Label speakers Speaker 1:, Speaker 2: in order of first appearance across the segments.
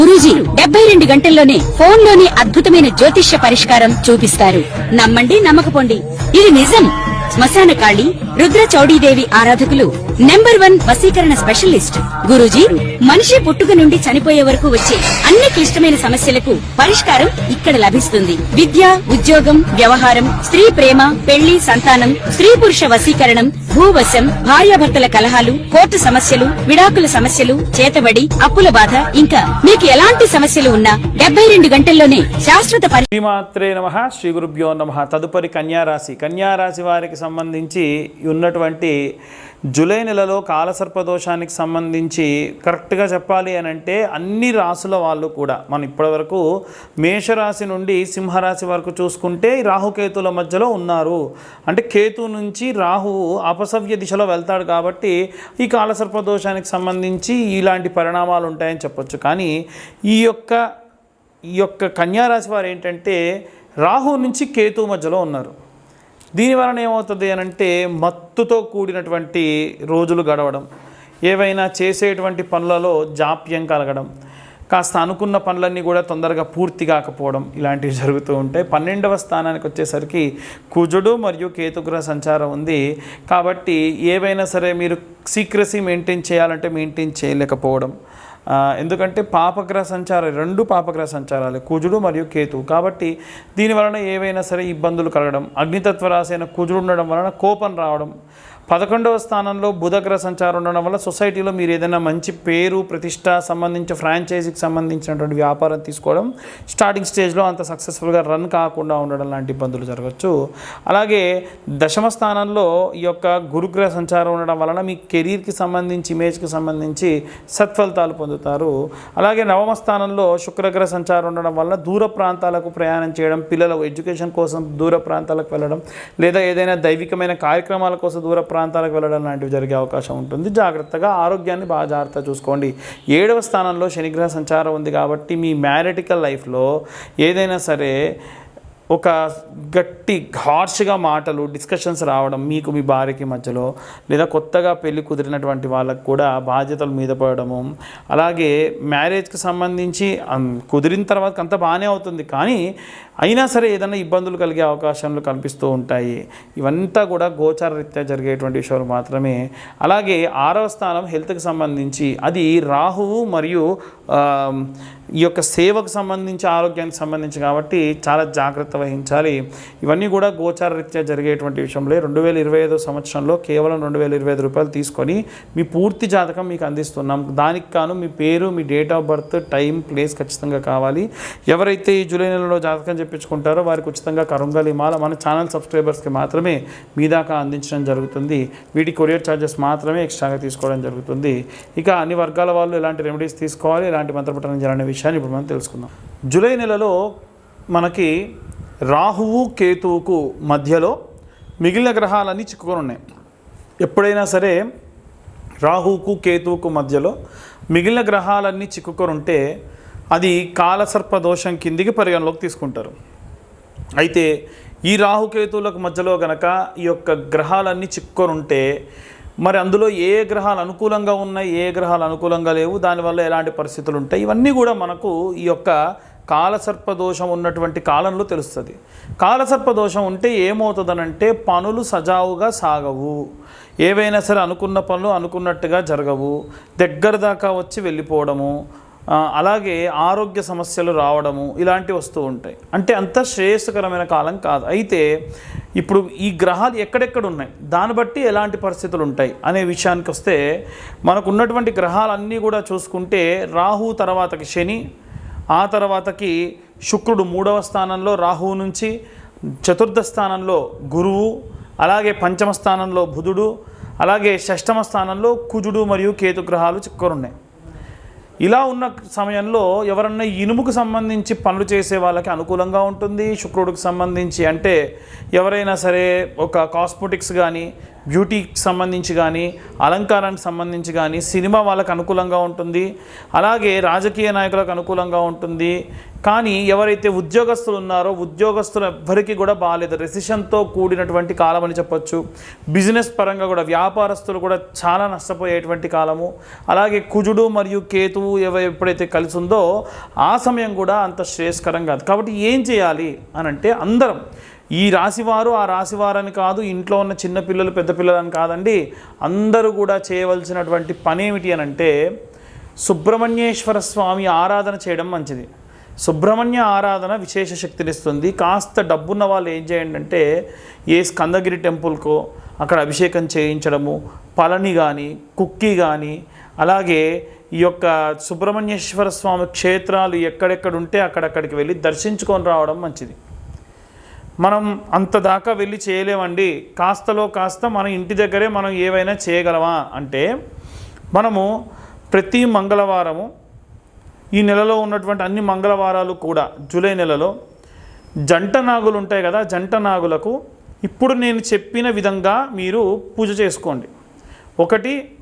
Speaker 1: గురూజీ 72 గంటల్లోనే ఫోన్ లోని అద్భుతమైన జ్యోతిష్య పరిష్కారం చూపిస్తారు. నమ్మండి, నమ్మకపోండి, ఇది నిజం. శ్మశాన కాళి రుద్ర చౌడీదేవి ఆరాధకులు నంబర్ 1 వశీకరణ స్పెషలిస్ట్. గురూజీ మనిషి పుట్టుక నుండి చనిపోయే వరకు వచ్చే అన్ని క్లిష్టమైన సమస్యలకు పరిష్కారం ఇక్కడ లభిస్తుంది. విద్య, ఉద్యోగం, వ్యవహారం, స్త్రీ ప్రేమ, పెళ్లి, సంతానం, స్త్రీ పురుష వశీకరణం, భూవశం, భార్యాభర్తల కలహాలు, కోర్టు సమస్యలు, విడాకుల సమస్యలు, చేతబడి, అప్పుల బాధ, ఇంకా మీకు ఎలాంటి సమస్యలు ఉన్నా 72 గంటల్లోనే శాశ్వత
Speaker 2: శ్రీమాత్రే నమః. శ్రీ గురుభ్యో నమః. తదుపరి కన్యారాశి వారికి సంబంధించి ఉన్నటువంటి జూలై నెలలో కాలసర్పదోషానికి సంబంధించి కరెక్ట్గా చెప్పాలి అని అంటే అన్ని రాసుల వాళ్ళు కూడా మనం ఇప్పటివరకు మేషరాశి నుండి సింహరాశి వరకు చూసుకుంటే రాహుకేతుల మధ్యలో ఉన్నారు. అంటే కేతు నుంచి రాహువు అపసవ్య దిశలో వెళ్తాడు కాబట్టి ఈ కాలసర్పదోషానికి సంబంధించి ఇలాంటి పరిణామాలు ఉంటాయని చెప్పొచ్చు. కానీ ఈ యొక్క కన్యారాశి వారు ఏంటంటే రాహు నుంచి కేతు మధ్యలో ఉన్నారు. దీని వలన ఏమవుతుంది అని అంటే మత్తుతో కూడినటువంటి రోజులు గడవడం, ఏవైనా చేసేటువంటి పనులలో జాప్యం కలగడం, కాస్త అనుకున్న పనులన్నీ కూడా తొందరగా పూర్తి కాకపోవడం, ఇలాంటివి జరుగుతూ ఉంటాయి. 12వ స్థానానికి వచ్చేసరికి కుజుడు మరియు కేతుగ్రహ సంచారం ఉంది కాబట్టి ఏవైనా సరే మీరు సీక్రసీ మెయింటైన్ చేయాలంటే మెయింటైన్ చేయలేకపోవడం. ఎందుకంటే పాపగ్రహ సంచారం, 2 పాపగ్రహ సంచారాలు కుజుడు మరియు కేతు కాబట్టి దీని వలన ఏవైనా సరే ఇబ్బందులు కలగడం, అగ్నితత్వ రాశి అయిన కుజుడు ఉండడం వలన కోపం రావడం. 11వ స్థానంలో బుధగ్రహ సంచారం ఉండడం వల్ల సొసైటీలో మీరు ఏదైనా మంచి పేరు ప్రతిష్ట సంబంధించిన ఫ్రాంచైజీకి సంబంధించినటువంటి వ్యాపారం తీసుకోవడం స్టార్టింగ్ స్టేజ్లో అంత సక్సెస్ఫుల్గా రన్ కాకుండా ఉండడం లాంటి ఇబ్బందులు జరగచ్చు. అలాగే 10వ స్థానంలో ఈ యొక్క గురుగ్రహ సంచారం ఉండడం వలన మీ కెరీర్కి సంబంధించి ఇమేజ్కి సంబంధించి సత్ఫలితాలు పొందుతారు. అలాగే 9వ స్థానంలో శుక్రగ్రహ సంచారం ఉండడం వల్ల దూర ప్రాంతాలకు ప్రయాణం చేయడం, పిల్లల ఎడ్యుకేషన్ కోసం దూర ప్రాంతాలకు వెళ్ళడం, లేదా ఏదైనా దైవికమైన కార్యక్రమాల కోసం దూర ప్రాంతాలకు వెళ్ళడం లాంటివి జరిగే అవకాశం ఉంటుంది. జాగ్రత్తగా ఆరోగ్యాన్ని బాగా జాగ్రత్తగా చూసుకోండి. 7వ స్థానంలో శనిగ్రహ సంచారం ఉంది కాబట్టి మీ మ్యారిటికల్ లైఫ్లో ఏదైనా సరే ఒక గట్టి హార్ష్గా మాటలు డిస్కషన్స్ రావడం మీకు మీ భార్యకి మధ్యలో, లేదా కొత్తగా పెళ్లి కుదిరినటువంటి వాళ్ళకు కూడా బాధ్యతలు మీద పడడము, అలాగే మ్యారేజ్కి సంబంధించి కుదిరిన తర్వాత అంత బాగానే అవుతుంది కానీ అయినా సరే ఏదైనా ఇబ్బందులు కలిగే అవకాశాలు కనిపిస్తూ ఉంటాయి. ఇవంతా కూడా గోచార రీత్యా జరిగేటువంటి విషయాలు మాత్రమే. అలాగే 6వ స్థానం హెల్త్కి సంబంధించి అది రాహువు మరియు ఈ యొక్క సేవకు సంబంధించి ఆరోగ్యానికి సంబంధించి కాబట్టి చాలా జాగ్రత్త వహించాలి. ఇవన్నీ కూడా గోచార రీత్యా జరిగేటువంటి విషయంలో 2025 సంవత్సరంలో కేవలం 2025 రూపాయలు తీసుకొని మీ పూర్తి జాతకం మీకు అందిస్తున్నాం. దానికి కాను మీ పేరు, మీ date of birth, time, place ఖచ్చితంగా కావాలి. ఎవరైతే ఈ జూలై నెలలో జాతకం చెప్పించుకుంటారో వారికి ఉచితంగా కరుంగలి మాల మన ఛానల్ సబ్స్క్రైబర్స్కి మాత్రమే మీ దాకా అందించడం జరుగుతుంది. వీటి కొరియర్ ఛార్జెస్ మాత్రమే ఎక్స్ట్రాగా తీసుకోవడం జరుగుతుంది. ఇక అన్ని వర్గాల వాళ్ళు ఎలాంటి రెమెడీస్ తీసుకోవాలి, ఎలాంటి మంత్రపఠనం చేయాలనే విషయాన్ని ఇప్పుడు మనం తెలుసుకుందాం. జూలై నెలలో మనకి రాహువు కేతువుకు మధ్యలో మిగిలిన గ్రహాలన్నీ చిక్కుకొని ఉన్నాయి. ఎప్పుడైనా సరే రాహువుకు కేతువుకు మధ్యలో మిగిలిన గ్రహాలన్నీ చిక్కుకొని ఉంటే అది కాలసర్ప దోషం కిందికి పరిగణలోకి తీసుకుంటారు. అయితే ఈ రాహుకేతువులకు మధ్యలో గనక ఈ యొక్క గ్రహాలన్నీ చిక్కుకొని ఉంటే మరి అందులో ఏ గ్రహాలు అనుకూలంగా ఉన్నాయి, ఏ గ్రహాలు అనుకూలంగా లేవు, దానివల్ల ఎలాంటి పరిస్థితులు ఉంటాయి, ఇవన్నీ కూడా మనకు ఈ యొక్క కాలసర్పదోషం ఉన్నటువంటి కాలంలో తెలుస్తుంది. కాలసర్పదోషం ఉంటే ఏమవుతుందనంటే పనులు సజావుగా సాగవు, ఏవైనా సరే అనుకున్న పనులు అనుకున్నట్టుగా జరగవు, దగ్గర దాకా వచ్చి వెళ్ళిపోవడము, అలాగే ఆరోగ్య సమస్యలు రావడము ఇలాంటివి వస్తూ ఉంటాయి. అంటే అంత శ్రేయస్కరమైన కాలం కాదు. అయితే ఇప్పుడు ఈ గ్రహాలు ఎక్కడెక్కడ ఉన్నాయి, దాన్ని బట్టి ఎలాంటి పరిస్థితులు ఉంటాయి అనే విషయానికి వస్తే మనకు ఉన్నటువంటి గ్రహాలన్నీ కూడా చూసుకుంటే రాహు తర్వాతకి శని, ఆ తర్వాతకి శుక్రుడు 3వ స్థానంలో రాహువు నుంచి, 4థ స్థానంలో గురువు, అలాగే 5వ స్థానంలో బుధుడు, అలాగే 6వ స్థానంలో కుజుడు మరియు కేతు గ్రహాలు చిక్కుకొని ఉన్నాయి. ఇలా ఉన్న సమయంలో ఎవరన్నా ఇనుముకు సంబంధించి పనులు చేసే వాళ్ళకి అనుకూలంగా ఉంటుంది. శుక్రుడికి సంబంధించి అంటే ఎవరైనా సరే ఒక కాస్మెటిక్స్ కానీ బ్యూటీకి సంబంధించి కానీ, అలంకారానికి సంబంధించి కానీ సినిమా వాళ్ళకు అనుకూలంగా ఉంటుంది, అలాగే రాజకీయ నాయకులకు అనుకూలంగా ఉంటుంది. కానీ ఎవరైతే ఉద్యోగస్తులు ఉన్నారో ఉద్యోగస్తులు ఎవ్వరికీ కూడా బాగాలేదు, రెసిషన్తో కూడినటువంటి కాలం అని చెప్పొచ్చు. బిజినెస్ పరంగా కూడా వ్యాపారస్తులు కూడా చాలా నష్టపోయేటువంటి కాలము. అలాగే కుజుడు మరియు కేతువు ఎప్పుడైతే కలిసి ఉందో ఆ సమయం కూడా అంత శ్రేయస్కరం కాదు. కాబట్టి ఏం చేయాలి అని అంటే, అందరం ఈ రాశివారు ఆ రాశివారని కాదు, ఇంట్లో ఉన్న చిన్నపిల్లలు పెద్ద పిల్లలని కాదండి, అందరూ కూడా చేయవలసినటువంటి పని ఏమిటి అని అంటే, సుబ్రహ్మణ్యేశ్వర స్వామి ఆరాధన చేయడం మంచిది. సుబ్రహ్మణ్య ఆరాధన విశేష శక్తినిస్తుంది. కాస్త డబ్బున్న వాళ్ళు ఏం చేయండి అంటే, ఏ స్కందగిరి టెంపుల్కో అక్కడ అభిషేకం చేయించడము, పళని కానీ కుక్కి కానీ, అలాగే ఈ యొక్క సుబ్రహ్మణ్యేశ్వర స్వామి క్షేత్రాలు ఎక్కడెక్కడ ఉంటే అక్కడక్కడికి వెళ్ళి దర్శించుకొని రావడం మంచిది. మనం అంత దాకా వెళ్ళి చేయలేమండి, కాస్తలో కాస్త మన ఇంటి దగ్గరే మనం ఏవైనా చేయగలమా అంటే, మనము ప్రతి మంగళవారము ఈ నెలలో ఉన్నటువంటి అన్ని మంగళవారాలు కూడా జూలై నెలలో జంట నాగులు ఉంటాయి కదా, జంట నాగులకు ఇప్పుడు నేను చెప్పిన విధంగా మీరు పూజ చేసుకోండి.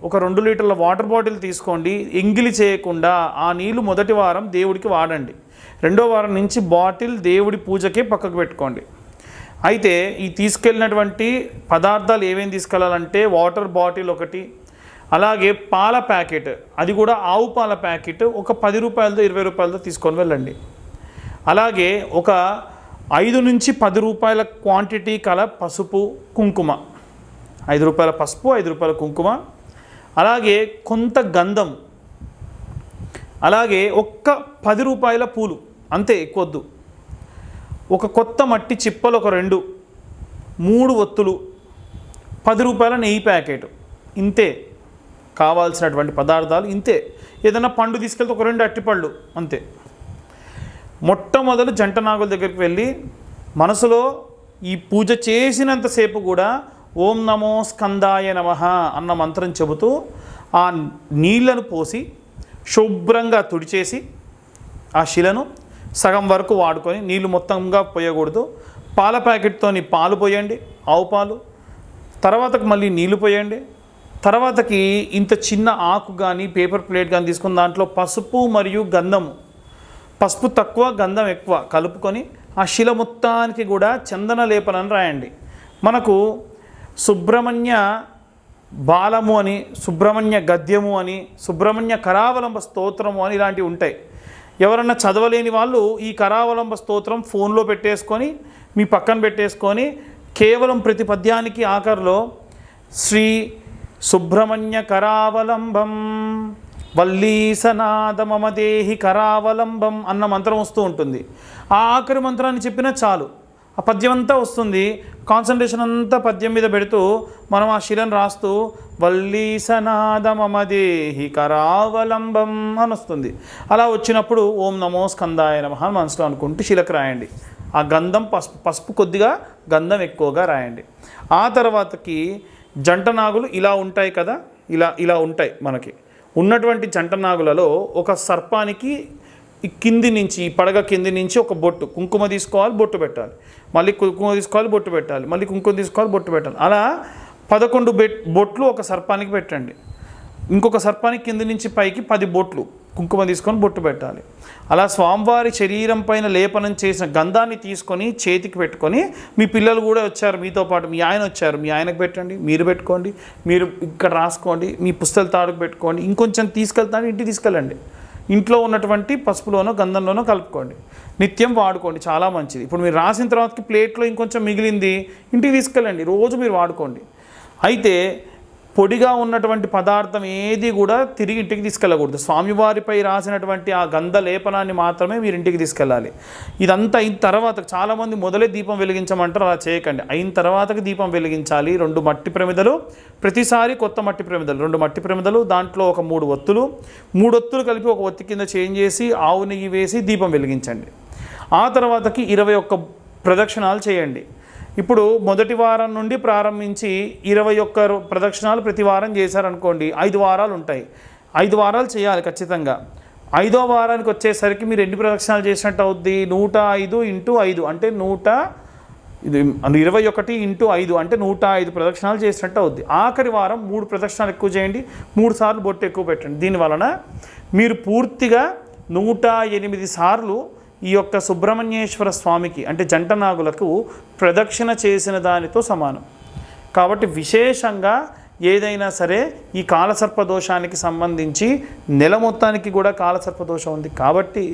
Speaker 2: ఒక 2 లీటర్ల వాటర్ బాటిల్ తీసుకోండి, ఎంగిలి చేయకుండా ఆ నీళ్లు మొదటి వారం దేవుడికి వాడండి, రెండో వారం నుంచి బాటిల్ దేవుడి పూజకే పక్కకు పెట్టుకోండి. అయితే ఈ తీసుకెళ్ళినటువంటి పదార్థాలు ఏమేమి తీసుకెళ్ళాలంటే, వాటర్ బాటిల్ ఒకటి, అలాగే పాల ప్యాకెట్, అది కూడా ఆవు పాల ప్యాకెట్ ఒక 10 రూపాయలతో 20 రూపాయలతో తీసుకొని వెళ్ళండి. అలాగే ఒక 5 నుంచి 10 రూపాయల క్వాంటిటీ కల పసుపు కుంకుమ, 5 రూపాయల పసుపు 5 రూపాయల కుంకుమ, అలాగే కొంత గంధం, అలాగే ఒక్క 10 రూపాయల పూలు, అంతే, ఎక్కువద్దు. ఒక కొత్త మట్టి చిప్పలు ఒక 2, 3 ఒత్తులు, 10 రూపాయల నెయ్యి ప్యాకెట్, ఇంతే కావాల్సినటువంటి పదార్థాలు, ఇంతే. ఏదైనా పండు తీసుకెళ్తే ఒక 2 అట్టిపళ్ళు, అంతే. మొట్టమొదలు జంట నాగుల దగ్గరికి వెళ్ళి మనసులో ఈ పూజ చేసినంతసేపు కూడా ఓం నమో స్కందాయ నమః అన్న మంత్రం చెబుతూ ఆ నీళ్లను పోసి శుభ్రంగా తుడిచేసి ఆ శిలను సగం వరకు వాడుకొని, నీళ్లు మొత్తంగా పోయకూడదు. పాల ప్యాకెట్తోని పాలు పోయండి, ఆవు పాలు, తర్వాతకి మళ్ళీ నీళ్లు పోయండి. తర్వాతకి ఇంత చిన్న ఆకు కానీ పేపర్ ప్లేట్ కానీ తీసుకుని దాంట్లో పసుపు మరియు గంధము, పసుపు తక్కువ గంధం ఎక్కువ కలుపుకొని ఆ శిల మొత్తానికి కూడా చందన లేపనని రాయండి. మనకు సుబ్రహ్మణ్య బాలము అని, సుబ్రహ్మణ్య గద్యము అని, సుబ్రహ్మణ్య కరావలంబ స్తోత్రము అని ఇలాంటివి ఉంటాయి. ఎవరన్నా చదవలేని వాళ్ళు ఈ కరావలంబ స్తోత్రం ఫోన్లో పెట్టేసుకొని మీ పక్కన పెట్టేసుకొని కేవలం ప్రతి పద్యానికి ఆఖరిలో శ్రీ సుబ్రహ్మణ్య కరావలంబం వల్లీసనాద మమదేహి కరావలంబం అన్న మంత్రం వస్తూ ఉంటుంది. ఆ ఆఖరి మంత్రాన్ని చెప్పినా చాలు, ఆ పద్యం అంతా వస్తుంది. కాన్సన్ట్రేషన్ అంతా పద్యం మీద పెడుతూ మనం ఆ శిలను రాస్తూ వల్లీసనాద మమదేహి కరావలంబం అని వస్తుంది. అలా వచ్చినప్పుడు ఓం నమో స్కందాయ నమః మనసులో అనుకుంటూ శిలకు రాయండి. ఆ గంధం పసుపు కొద్దిగా గంధం ఎక్కువగా రాయండి. ఆ తర్వాతకి జంట నాగులు ఇలా ఉంటాయి కదా, ఇలా ఉంటాయి. మనకి ఉన్నటువంటి జంట నాగులలో ఒక సర్పానికి కింది నుంచి, పడగ కింది నుంచి ఒక బొట్టు కుంకుమ తీసుకోవాలి, బొట్టు పెట్టాలి, మళ్ళీ కుంకుమ తీసుకోవాలి, బొట్టు పెట్టాలి, మళ్ళీ కుంకుమ తీసుకోవాలి, బొట్టు పెట్టాలి. అలా 11 బొట్లు ఒక సర్పానికి పెట్టండి. ఇంకొక సర్పానికి కింది నుంచి పైకి 10 బొట్లు కుంకుమ తీసుకొని బొట్టు పెట్టాలి. అలా స్వామివారి శరీరం పైన లేపనం చేసిన గంధాన్ని తీసుకొని చేతికి పెట్టుకొని, మీ పిల్లలు కూడా వచ్చారు మీతో పాటు, మీ ఆయన వచ్చారు, మీ ఆయనకు పెట్టండి, మీరు పెట్టుకోండి, మీరు ఇక్కడ రాసుకోండి, మీ పుస్తల తాడుకు పెట్టుకోండి, ఇంకొంచెం తీసుకెళ్తాను ఇంటికి తీసుకెళ్ళండి, ఇంట్లో ఉన్నటువంటి పసుపులోనో గంధంలోనో కలుపుకోండి, నిత్యం వాడుకోండి, చాలా మంచిది. ఇప్పుడు మీరు రాసిన తర్వాతకి ప్లేట్లో ఇంకొంచెం మిగిలింది ఇంటికి తీసుకెళ్ళండి, రోజు మీరు వాడుకోండి. అయితే పొడిగా ఉన్నటువంటి పదార్థం ఏది కూడా తిరిగి ఇంటికి తీసుకెళ్ళకూడదు. స్వామివారిపై రాసినటువంటి ఆ గంధ లేపనాన్ని మాత్రమే మీరు ఇంటికి తీసుకెళ్ళాలి. ఇదంతా అయిన తర్వాత, చాలామంది మొదలే దీపం వెలిగించమంటారు, అలా చేయకండి. అయిన తర్వాతకి దీపం వెలిగించాలి. 2 మట్టి ప్రమిదలు, ప్రతిసారి కొత్త మట్టి ప్రమిదలు, 2 మట్టి ప్రమిదలు, దాంట్లో ఒక 3 ఒత్తులు, 3 ఒత్తులు కలిపి ఒక ఒత్తి కింద చేంజ్ చేసి ఆవు నెయ్యి వేసి దీపం వెలిగించండి. ఆ తర్వాతకి 21 ప్రదక్షిణాలు చేయండి. ఇప్పుడు మొదటి వారం నుండి ప్రారంభించి 21 ప్రదక్షిణాలు ప్రతి వారం చేశారనుకోండి, 5 వారాలు ఉంటాయి. 5 వారాలు చేయాలి ఖచ్చితంగా. 5వ వారానికి వచ్చేసరికి మీరు ఎన్ని ప్రదక్షిణాలు చేసినట్టు అవుద్ది? 105 × 5 అంటే ఇది 21 × 5 అంటే 105 ప్రదక్షిణాలు చేసినట్టు అవుద్ది. ఆఖరి వారం 3 ప్రదక్షిణాలు ఎక్కువ చేయండి, 3 సార్లు బొట్టు ఎక్కువ పెట్టండి. దీనివలన మీరు పూర్తిగా 108 సార్లు ఈ యొక్క సుబ్రహ్మణ్యేశ్వర స్వామికి అంటే జంట నాగులకు ప్రదక్షిణ చేసిన దానితో సమానం. కాబట్టి విశేషంగా ఏదైనా సరే ఈ కాలసర్పదోషానికి సంబంధించి నెల మొత్తానికి కూడా కాలసర్పదోషం ఉంది కాబట్టి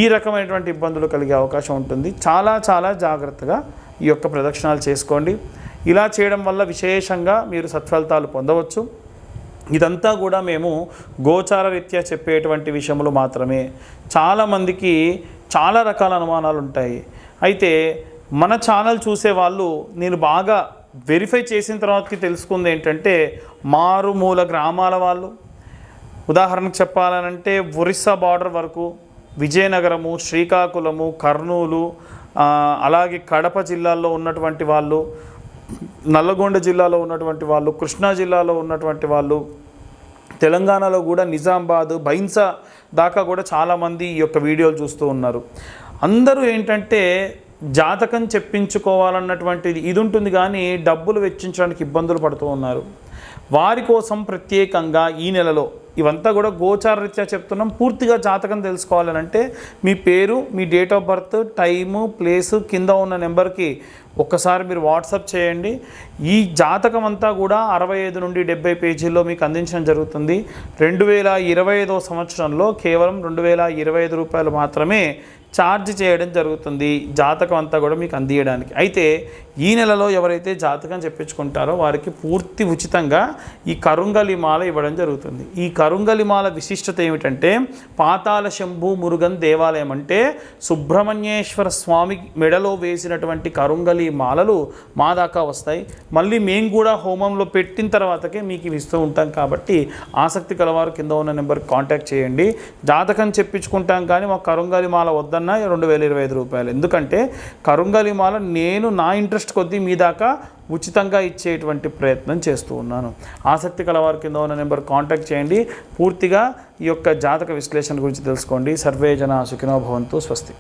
Speaker 2: ఈ రకమైనటువంటి ఇబ్బందులు కలిగే అవకాశం ఉంటుంది. చాలా చాలా జాగ్రత్తగా ఈ యొక్క ప్రదక్షిణాలు చేసుకోండి. ఇలా చేయడం వల్ల విశేషంగా మీరు సత్ఫలితాలు పొందవచ్చు. ఇదంతా కూడా మేము గోచార రీత్యా చెప్పేటువంటి విషయములు మాత్రమే. చాలామందికి చాలా రకాల అనుమానాలు ఉంటాయి. అయితే మన ఛానల్ చూసే వాళ్ళు నేను బాగా వెరిఫై చేసిన తర్వాతకి తెలుసుకుంది ఏంటంటే మారుమూల గ్రామాల వాళ్ళు, ఉదాహరణకు చెప్పాలనంటే ఒరిస్సా బార్డర్ వరకు, విజయనగరము, శ్రీకాకుళము, కర్నూలు, అలాగే కడప జిల్లాల్లో ఉన్నటువంటి వాళ్ళు, నల్లగొండ జిల్లాలో ఉన్నటువంటి వాళ్ళు, కృష్ణా జిల్లాలో ఉన్నటువంటి వాళ్ళు, తెలంగాణలో కూడా నిజామాబాద్, బైన్సా దాకా కూడా చాలామంది ఈ యొక్క వీడియోలు చూస్తూ ఉన్నారు. అందరూ ఏంటంటే జాతకం చెప్పించుకోవాలన్నటువంటిది ఇది ఉంటుంది, కానీ డబ్బులు వెచ్చించడానికి ఇబ్బందులు పడుతూ ఉన్నారు. వారి కోసం ప్రత్యేకంగా ఈ నెలలో ఇవంతా కూడా గోచార రీత్యా చెప్తున్నాం. పూర్తిగా జాతకం తెలుసుకోవాలనంటే మీ పేరు, మీ date of birth, time, place కింద ఉన్న నెంబర్కి ఒక్కసారి మీరు వాట్సాప్ చేయండి. ఈ జాతకం అంతా కూడా 65 నుండి 70 పేజీల్లో మీకు అందించడం జరుగుతుంది. 2025వ సంవత్సరంలో కేవలం 2025 రూపాయలు మాత్రమే ఛార్జ్ చేయడం జరుగుతుంది జాతకం అంతా కూడా మీకు అందియడానికి. అయితే ఈ నెలలో ఎవరైతే జాతకం చెప్పించుకుంటారో వారికి పూర్తి ఉచితంగా ఈ కరుంగలి మాల ఇవ్వడం జరుగుతుంది. ఈ కరుంగలి మాల విశిష్టత ఏమిటంటే పాతాళ శంభు మురుగన్ దేవాలయం అంటే సుబ్రహ్మణ్యేశ్వర స్వామి మెడలో వేసినటువంటి కరుంగలి మాలలు మా దాకా వస్తాయి. మళ్ళీ మేము కూడా హోమంలో పెట్టిన తర్వాతకే మీకు ఇవి ఇస్తూ ఉంటాం. కాబట్టి ఆసక్తి కలవారు కింద ఉన్న నెంబర్కి కాంటాక్ట్ చేయండి. జాతకం చెప్పించుకుంటాం కానీ మాకు కరుంగలి మాల వద్దన్న 2025 రూపాయలు. ఎందుకంటే కరుంగలి మాల నేను నా ఇంట్రెస్ట్ కొద్దీ మీ దాకా ఉచితంగా ఇచ్చేటువంటి ప్రయత్నం చేస్తూ ఉన్నాను. ఆసక్తి కలవారు కింద ఉన్న నెంబర్ కాంటాక్ట్ చేయండి. పూర్తిగా ఈ యొక్క జాతక విశ్లేషణ గురించి తెలుసుకోండి. సర్వే జన సుఖినో భవంతు. స్వస్తి.